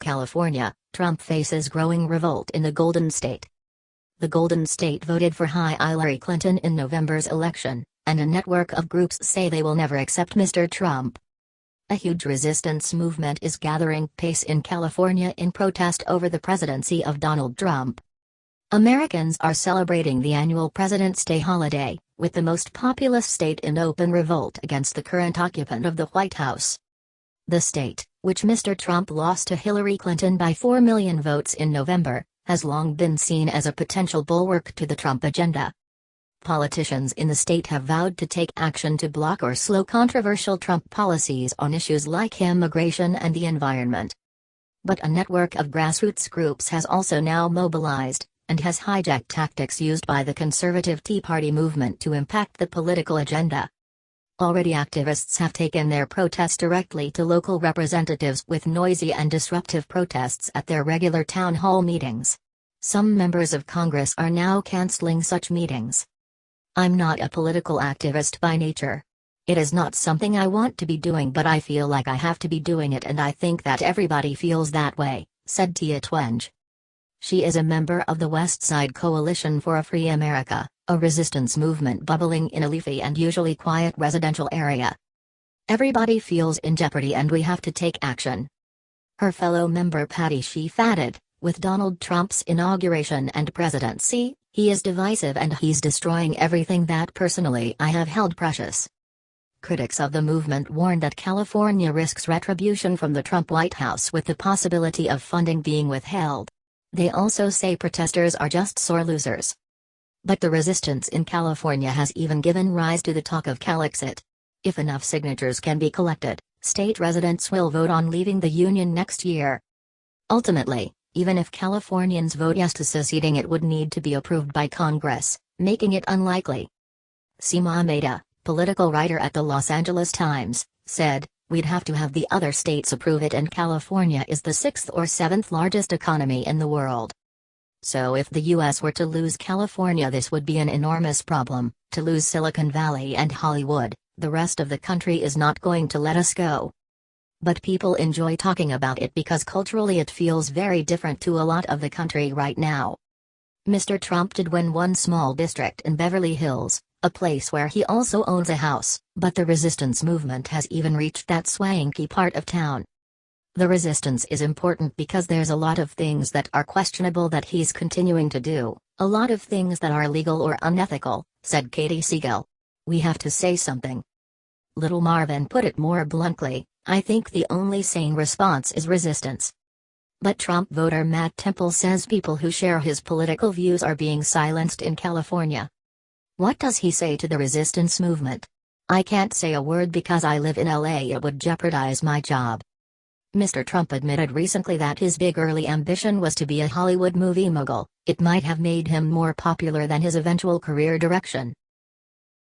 California, Trump faces growing revolt in the Golden State. The Golden State voted for HiIlary Clinton in November's election, and a network of groups say they will never accept Mr. Trump. A huge resistance movement is gathering pace in California in protest over the presidency of Donald Trump. Americans are celebrating the annual President's Day holiday, with the most populous state in open revolt against the current occupant of the White House. The state, which Mr. Trump lost to Hillary Clinton by 4 million votes in November, has long been seen as a potential bulwark to the Trump agenda. Politicians in the state have vowed to take action to block or slow controversial Trump policies on issues like immigration and the environment. But a network of grassroots groups has also now mobilized, and has hijacked tactics used by the conservative Tea Party movement to impact the political agenda. Already activists have taken their protests directly to local representatives with noisy and disruptive protests at their regular town hall meetings. Some members of Congress are now canceling such meetings. "I'm not a political activist by nature. It is not something I want to be doing, but I feel like I have to be doing it, and I think that everybody feels that way," said Tia Twenge. She is a member of the West Side Coalition for a Free America, a resistance movement bubbling in a leafy and usually quiet residential area. "Everybody feels in jeopardy and we have to take action." Her fellow member Patty Schiff added, "With Donald Trump's inauguration and presidency, he is divisive and he's destroying everything that personally I have held precious." Critics of the movement warn that California risks retribution from the Trump White House with the possibility of funding being withheld. They also say protesters are just sore losers. But the resistance in California has even given rise to the talk of Calexit. If enough signatures can be collected, state residents will vote on leaving the union next year. Ultimately, even if Californians vote yes to seceding, it would need to be approved by Congress, making it unlikely. Seema Mehta, political writer at the Los Angeles Times, said, "We'd have to have the other states approve it, and California is the 6th or 7th largest economy in the world. So if the US were to lose California, this would be an enormous problem. To lose Silicon Valley and Hollywood, the rest of the country is not going to let us go." But people enjoy talking about it because culturally it feels very different to a lot of the country right now. Mr. Trump did win one small district in Beverly Hills, a place where he also owns a house, but the resistance movement has even reached that swanky part of town. The resistance is important because there's a lot of things that are questionable that he's continuing to do, a lot of things that are illegal or unethical, said Katie Siegel. "We have to say something." Little Marvin put it more bluntly, "I think the only sane response is resistance." But Trump voter Matt Temple says people who share his political views are being silenced in California. What does he say to the resistance movement? "I can't say a word because I live in LA. It would jeopardize my job." Mr. Trump admitted recently that his big early ambition was to be a Hollywood movie mogul. It might have made him more popular than his eventual career direction.